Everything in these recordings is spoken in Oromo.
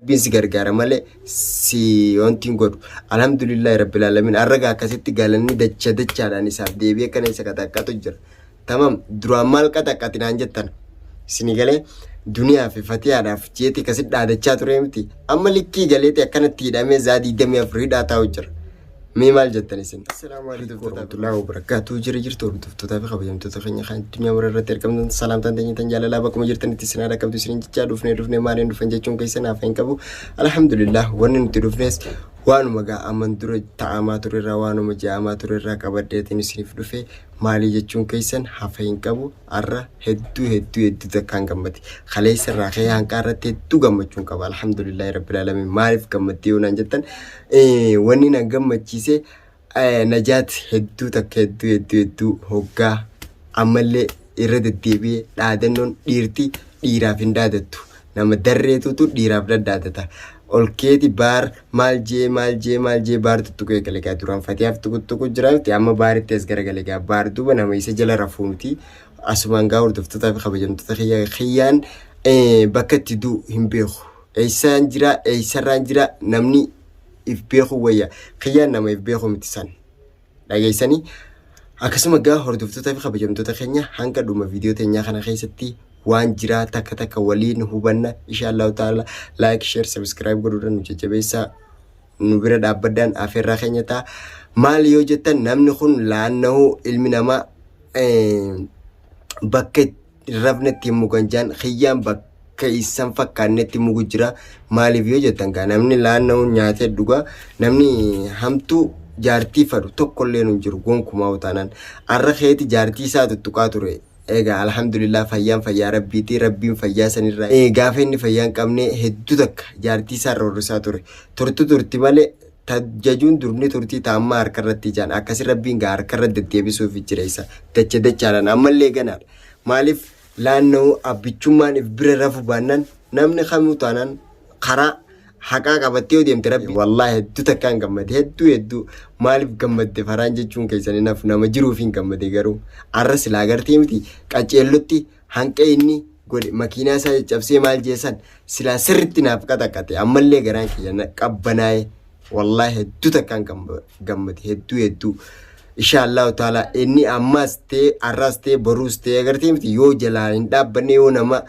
بينسي غرغارة مالي سي وانتين قدو الحمد لله رب العالمين أرغا كاسيتي قالني دجا لاني ساب ديبيا كان يسا كتاكاتو جر تمام درامال كتاكاتين انجتان سنغالي دنيا في فتيا في جيتي كاسيت دادچا تريمتي اما لكي غاليتي اكانت تيدامي زادي دمي افريدا تاوجر ميمال جتاني سن السلام عليكم ورحمة الله وبركاته جرجرتو تفتوتا في خبيام تتخني خان الدنيا ورر تركم سلام تنتني تنجال لا بكم جرتني تسنا ركب تسرين جا دفني مارين دفن جچون كيسنا فين كبو الحمد لله ونن تدفنس وانو مغا امن درو تعاما تريرا وانو مجاما تريرا كبدتني سنف دفه مالي جچون كيسن حفين كبو ارا هدو تكان غمتي خليس راخي هانكارت هدو غمچون كبو الحمد لله رب العالمين مارف غمتي ونجتن وني نغمچي نجات هدو تك هدو هوغا عمل إرد الدبي دادنون ديرتي ديرافين دادتو نما دريتو تو ديراف دادتا olkeeti baar maal jee baar tuttuqee galegaa duraan fatiyaaf tuqu jiraafti amma baarittes garagalegaa baar duba nama isa jala rafuuti asumaan gaa hordoftoota fi kabajamtoota khiyyaan bakka itti du hin beeku eessarraan jira namni if beeku wayya khiyyaan nama if beeku miti san dhageessanii akkasuma gaa hordoftoota fi kabajamtoota keenya hanga dhuma viidiyoo teenyaa kana keessatti waan jira takka waliin hubanna inshallah taala like share subscribe godhuudhaan nu jajjabeessa nu bira dhaabbaddaan afeerraa keenya ta'a maal yoo jettan namni kun laannahu ilmi namaa bakka rafnetti muganjaan khiyyaan bakka isan fakkaannetti mugu jira maaliif yoo jettan gaa namni laannahu nyaatee dhuga namni hamtuu jaartii fadhu tokkollee nu jiru gonkumaa utaanaan arra keeti jaartii isaa tuttuqaa ture eega alhamdulillah fayyaa rabbiiti rabbiin fayyaa sanirraa gaafa inni fayyaan qabne hedduu takka jaartii isaa roorrisaa ture turti malee tajajuun durni turtii taammaa harkarratti jaan akkasi rabbiin gaa harkarratti deddeebisuuf jira isa dachaadhaan ammallee ganaadha maaliif laanna'u abbichummaan if bira rafu baannaan namni kamuu taanaan karaa haqaa qabattee yoo deemte rabbi wallahi hedduu takkaan gammade hedduu maaliif gammadde faraan jechuun keessanii naaf nama jiruuf hin gammade garuu arra silaa agartee miti qaceellotti hanqa inni godhe makiinaa isaa caccabsee maal jeesan silaa sirritti naaf qaxaqate ammallee garaan kiyya qabbanaa'e wallahi hedduu takkaan gammade hedduu inshallah taala inni ammas ta'e arras ta'e boruus ta'e agartee miti yoo jalaa hin dhaabbanne yoo nama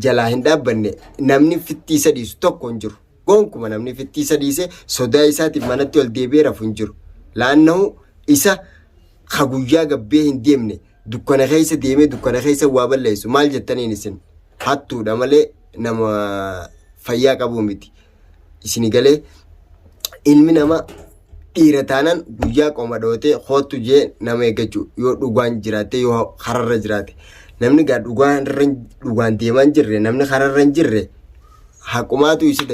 jalaa hin dhaabbanne namni fittii isa dhiisu tokko hin jiru gonkuma namni fitti isa dhiise sodaa isaatiif manatti ol deebi'ee rafu hin jiru laannahu isa guyyaa gabbee hin deemne dukkana keessa deemee dukkana keessa waa balleessu maal jettaniin isin hattuudha malee nama fayyaa qabu miti isin galee ilmi nama dhiira taanaan guyyaa qoma dhootee hootu jee nama eeggachuu yoo dhugaan jiraate yoo hararra jiraate namni gaa dhugaan deemaan jirre namni hararra hin jirre haqumaatu isi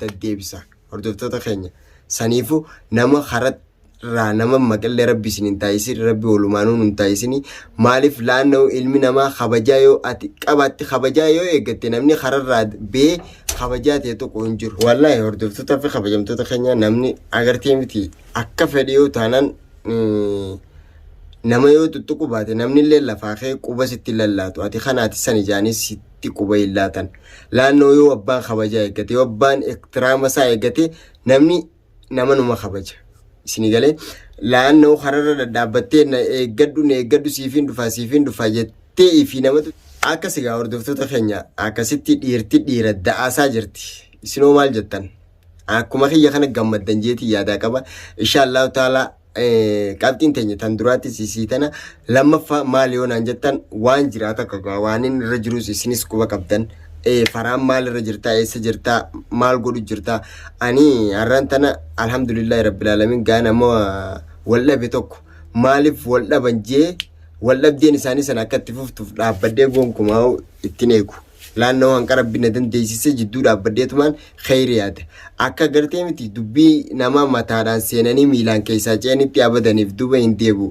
daddeebisa hordoftoota keenya saniifu nama hararraa nama maqallee rabbi isin hin taa'isini rabbi walumaanuu hin taa'isini maaliif laanna'u ilmi namaa kabajaa yoo ati qabaatti kabajaa yoo eeggatte namni hararraa bee kabajaa ta'e tokko hin jiru wallahi hordoftoota fi kabajamtoota keenya namni agartee miti akka fedhe yoo taanaan nama yoo tuttuqu baate namni illee lafaa kee quba sitti lallaatu ati kanaati san ijaanis sitti quba hin laatan laannoo yoo abbaan kabajaa eeggate yoo abbaan iktiraama isaa eeggate namni nama numa kabaja isin galee laannoo hararra dadhaabbattee na eeggadhu siifin dhufaa jettee ifi namatu akkas egaa hordoftoota keenya akkasitti dhiira da'aasaa jirti isinoo maal jettan akkuma kiyya kana gammaddan jeetii yaadaa qaba inshallah taala qabxiin teenya tan duraatti siitana lammaffaa maal yoonaan jettan waan jiraata qagaa waan inni irra jirus isinis quba qabdan faraan maal irra jirtaa eessa jirtaa maal godhu jirtaa ani har'aan tana alhamdulillahi rabbil alamin gaa nama waldhabe tokko maaliif waldhaban jee waldhabdeen isaanii sana akka itti fuftuuf dhaabbadhee gonkumaa ittiin eegu laannoo hanqa rabbina dandeessise jidduu dhaabbadheetumaan khayriyaate akka gartee miti dubbii nama mataadhaan seenanii miilaan keessaa ceenitti abadaniif duba hin deebu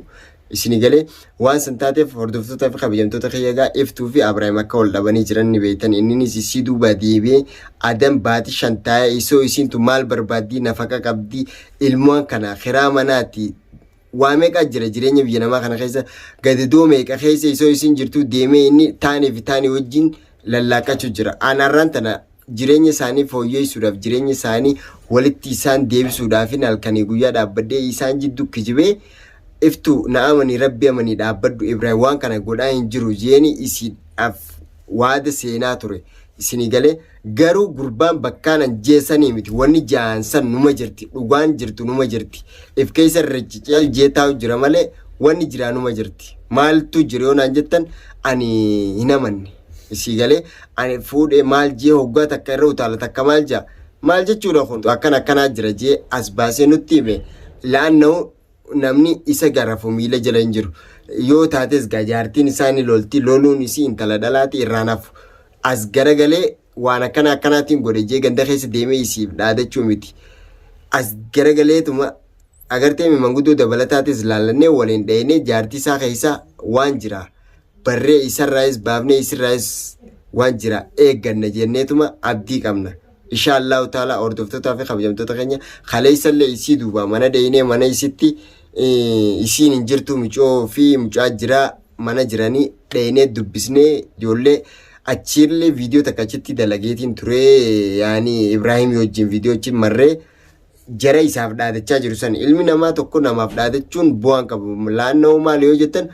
isin galee waan san taateef hordoftoota fi kabajamtoota kiyyagaa iftuu fi Abrahaam akka wal dhabanii jiran ni beektan innis isii duuba deebi'ee adam baati shantaaya isoo isiintu maal barbaaddii nafaqa qabdii ilmoon kana khiraa manaati waa meeqa jira jireenya biyya namaa kana keessa gadadoo meeqa keessa isoo isiin jirtu deemee inni taanii fi taanii wajjin lallaaqachuu jira anarraan tana jireenya isaanii fooyyessuudhaaf jireenya isaanii walitti isaan deebisuudhaaf halkanii guyyaa dhaabbadhee isaan jidduu kijibee iftu na amanii rabbi amanii dhaabbadhu Ibraahim waan kana godhaa hin jiru jeeni isiidhaaf waada seenaa ture isinii galee garuu gurbaan bakkaanan jeessanii miti wanni jaansan numa jirti dhugaan jirtu numa jirti if keessa riciceel jeetaa jira malee wanni jiraa numa jirti maaltu jiroonaan jettan ani hin amanne isii galee ani fuudhee maal jee hoggaa takka irra utaala takka maal jechuudha kun akkanaa jira jee as baasee nutti hime laanna'u namni isa garafu miila jala hin jiru yoo taates gajaartiin isaanii lolti loluun isii intala dhalaati irraan hafu as garagalee waan akkanaatiin godhe jee ganda keessa deemee isiif dhaadachuu miti as garagaleetuma agartee manguddoo dabalataatis laalannee waliin dhayinee jaartii isaa keessaa waan jira barree isarraayis baafnee isirraayis waan jira eegganna jenneetuma abdii qabna inshallah taala ordoftootaa fi kabajamtoota keenya kaleessallee isii duuba mana dhayinee mana isitti isiin hin jirtu mucoo fi mucaa jira mana jiranii dhayinee dubbisnee ijoollee achiillee viidiyoo takka achitti dalageetiin ture yaani Ibraahim wajjin viidiyoo achi marree jara isaaf dhaadachaa jiru san ilmi namaa tokko namaaf dhaadachuun bu'aan qabu laannoo maal yoo jettan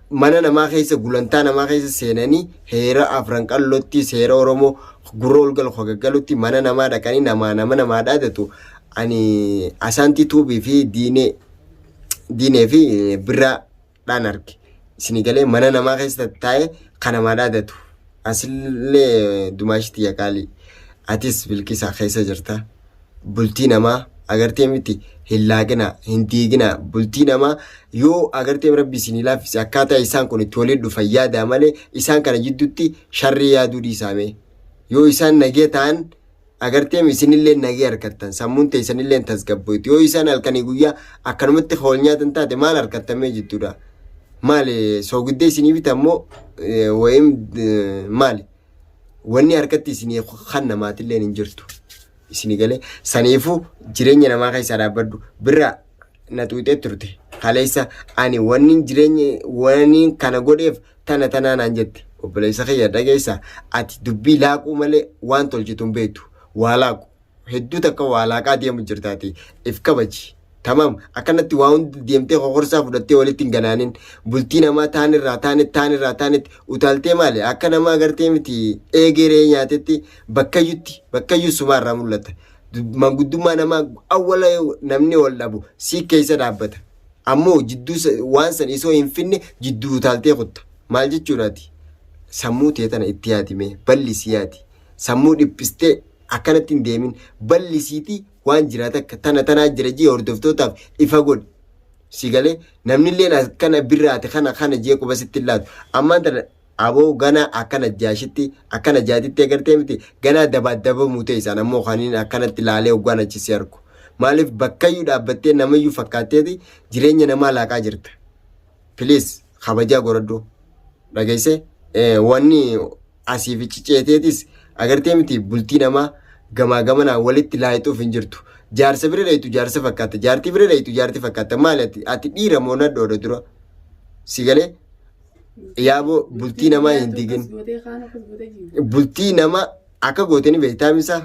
mana namaa keessa gulantaa namaa keessa seenanii heera afran qallotti seera Oromoo gurra olgal hogaggalutti mana namaa dhaqanii nama dhaadatu ani asaantii tuubii fi diinee fi birraa dhaan arge isinii galee mana namaa keessa taa'ee kan namaa dhaadatu asillee dumaashiti yaqaalii atis bilkisaa keessa jirta bultii namaa agartee miti hin laaqina hin diigina bultii namaa yoo agartee rabbi isinii laaffise akkaataa isaan kun itti waliin dhufan yaada malee isaan kana jidduutti sharrii yaaduu dhiisame yoo isaan nagee ta'an agartee isinillee nagee harkattan sammuun teessanillee tasgabbooti yoo isaan halkanii guyyaa akkanumatti hool nyaatan taate maal harkattamee jidduudha maali soogiddee isinii bita ammoo wayim maali wanni harkatti isinii kan namaatillee hin jirtu isinii galee saniifuu jireenya namaa keessa dhaabbadhu birra na tuutee turte kaleessa ani wanni kana godheef tana naan jette obboleessa kiyya dhageessa ati dubbii laaquu malee waan tolchitu hin beektu waa laaqu hedduu takka waa laaqaa deemu jirtaati if kabaji tamam akkanatti waa hundi deemtee qoqorsaa fudhattee walitti hin ganaanin bultii namaa taanirraa utaaltee maali akka nama agartee miti eegeree nyaatetti bakkayyuu sumaarraa mul'ata manguddummaa namaa awwala namni wal dhabu sii keessa dhaabbata ammoo jidduu waan san isoo hin finne jidduu utaaltee kutta maal jechuudhaati sammuu teetana itti yaadime ballisii yaadi sammuu dhiphistee akkanatti hin deemin ballisiitii waan jiraata tanaa jira jee hordoftootaaf ifa godhi si galee namnilleen akkana birraate kana jee qubasitti laatu ammaan tana aboo gana akkana jaashitti akkana jaatitti agartee miti gana dabaa muutee isaan ammoo kaniin akkanatti laalee hoggaan achisi argu maaliif bakkayyuu dhaabbattee namayyuu fakkaatteeti jireenya namaa laaqaa jirta please kabajaa goradoo dhageesse wanni asiifichi ceeteetis agartee miti bultii namaa gamanaa walitti laayituuf hin jirtu jaarsa bira dhaytu jaarsa fakkaata jaartii bira dhaytu jaartii fakkaata maali ati dhiira moo nadhoodha dura si galee yaaboo bultii namaa hin digin bultii namaa akka gootanii beektaamisaa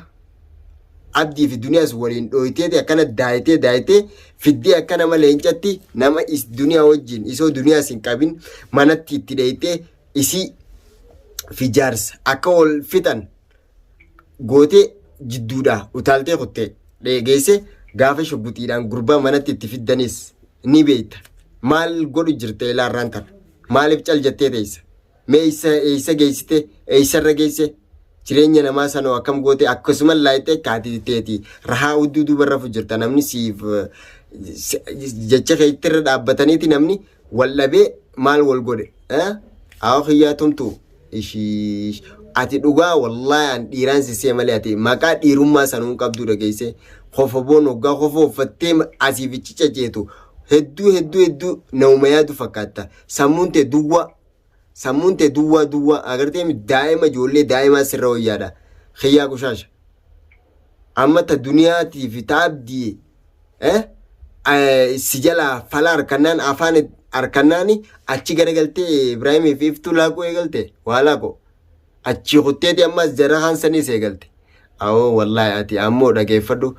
abdii fi duniyaas waliin dhooyteeti akkana daayitee fiddee akka nama leencatti nama duniyaa wajjin isoo duniyaas hin qabin manatti itti dhayitee isii fi jaarsa akka wal fixan gootee jidduudha utaaltee kuttee dheegeesse gaafa shubbuxiidhaan gurbaa manatti itti fiddanis ni beekta maal godhu jirte ilaarraan tana maaliif cal jettee teessa mee eessa geessite eessarra geesse jireenya namaa sanoo akkam goote akkasuma laayitee kaatiteeti rahaa hudduu duubarra jirta namni siif jecha keettirra dhaabbataniiti namni wal dhabee maal wal godhe haa xiyyaa tumtu ishii ati dhugaa wallahi an dhiiraan sisee malee ati maqaa dhiirummaa sanuu qabdu dhageesse qofoboon hoggaa qofoo uffattee asiifichi caceetu hedduu nauma yaadu fakkaata sammuun tee duwwaa agartee daa'ima ijoollee daa'imaa sirra wayyaadha xiyyaa kushaasha amma ta duniyaatii fi taabdii si jalaa falaa harkannaan afaan harkannaani achi garagaltee Ibraahimii fi iftuu laaquu eegalte waa laaqoo achi kutteeti ammas jara hansanii eegalte awoo wallahi ati ammoo dhageeffadhu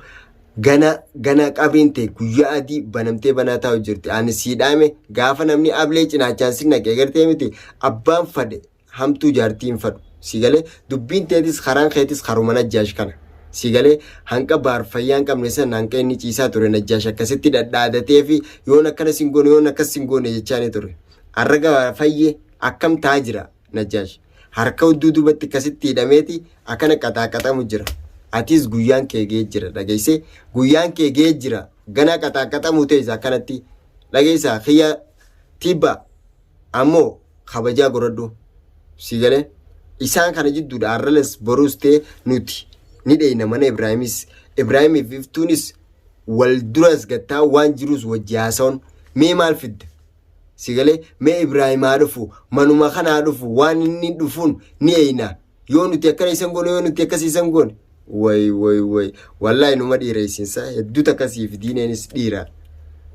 gana qabriin ta'e guyyaa adii banamtee banaa taa'u jirti. Ani siidhaame gaafa namni ablee cinaachaan si naqee gartee miti abbaan fadhe hamtuu jaartiin fadhu. Sigalee dubbiin teetis karaan keetis karuma Najjaash kana. Sigalee hanqa baarfayyaan qabne san hanqa inni ciisaa ture Najjaash akkasitti dhadhaadatee fi yoon akkana singoone yoon akkas singoone jechaanii ture. Arraga fayyee akkam taa'aa jira Najjaash. Harka hudduu duubatti akkasitti hidhameeti akkana qaxaaqaxamu jira. Atis guyyaan kee ga'ee jira dhageessee guyyaan kee ga'ee jira gana qaxaaqaxamu ta'e akkanatti dhageessaa xiyya tibba ammoo kabajaa godhadhu. Sigalee isaan kana jidduudha arralas boruus ta'e nuti ni dheeyna mana Ibraahimiif iftuunis wal duras gattaa waan jirus wajji haasa'uun mee maal fidda? Sigalee mee Ibraahimaa dhufu manuma kanaa dhufu waan inni dhufuun ni eeyna yoo nuti akkana isan goone yoo nuti akkas isan goone way wallahi numa dhiira isinsa hedduu takkasiif diineenis dhiira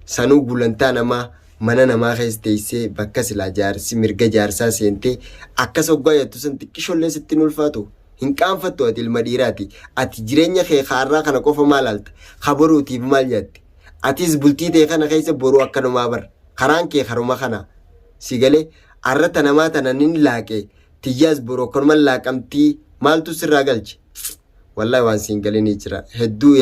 sanuu gulantaa namaa mana namaa keessa teessee bakka silaa jaarsi mirga jaarsaa seentee akkas hoggaa yattu san xiqqishollee sitti ulfaatu hin qaanfattu ati ilma dhiiraati ati jireenya kee kaarraa kana qofa maal alta kabaruutiif maal nyaatti atis bultii ta'e kana keessa boruu akkanumaa bar karaan kee karuma kana sigalee arrata namaa tana nin laaqee tiyyaas boruu akkanuma laaqamtii maaltu sirraa galche wallahi waan siin galanii jira hedduu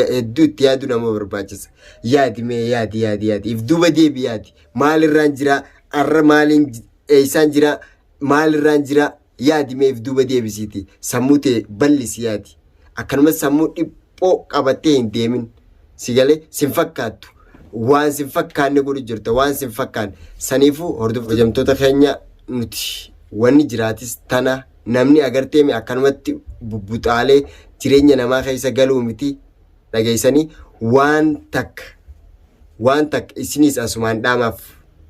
itti yaadu nama barbaachisa yaadi mee yaadi if duuba deebi yaadi maalirraan jira arra maaliin eeysaan jira maalirraan jira yaadi mee if duuba deebisiiti sammuu ta'e ballisi yaadi akkanuma sammuu dhiphoo qabattee hin deemin sigalee sin fakkaattu waan sin fakkaanne godhu jirta waan sin fakkaanne saniifuu hordoftoota keenya nuti wanni jiraatis tana namni agartee mee akkanumatti bubbuxaalee jireenya namaa keessa galuu miti dhageessanii waan takka isinis asumaan dhaamaaf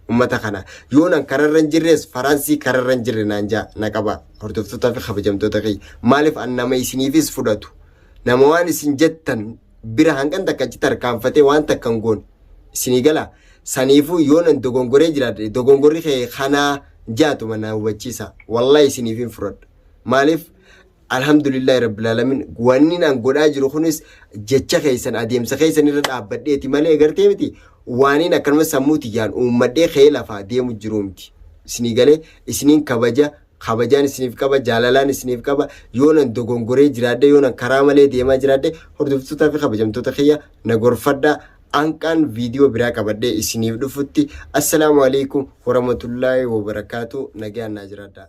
ummata kana yoonan kararran jirres Faraansii kararran jirre naan jaa na qaba hordoftoota fi kabajamtoota kee maaliif an nama isiniifis fudhatu nama waan isin jettan bira hanqan takka achi tarkaanfatee waan takkan goon isinii gala saniifuu yoonan dogongoree jiraadhe dogongorri kee kanaa jaatu mana hubachiisa wallahi isiniifin fudhadhu maaliif alhamdulillah rabbil alamin wanni nan godhaa jiru kunis jecha keessan adeemsa keessan irra dhaabbadheeti malee gartee miti waaniin akkanuma sammuuti yaan uummadhee kee lafaa deemu jiru miti isinii galee isiniin kabajaan isiniif qaba jaalalaan isiniif qaba yoonan dogongoree jiraadhe yoonan karaa malee deemaa jiraadhe hordoftoota fi kabajamtoota kiyya na gorfadhaa anqaan viidiyoo biraa qabadhee isiniif dhufutti assalaamu alaykum warahmatullaahi wabarakaatu nagaan naa jiraadhaa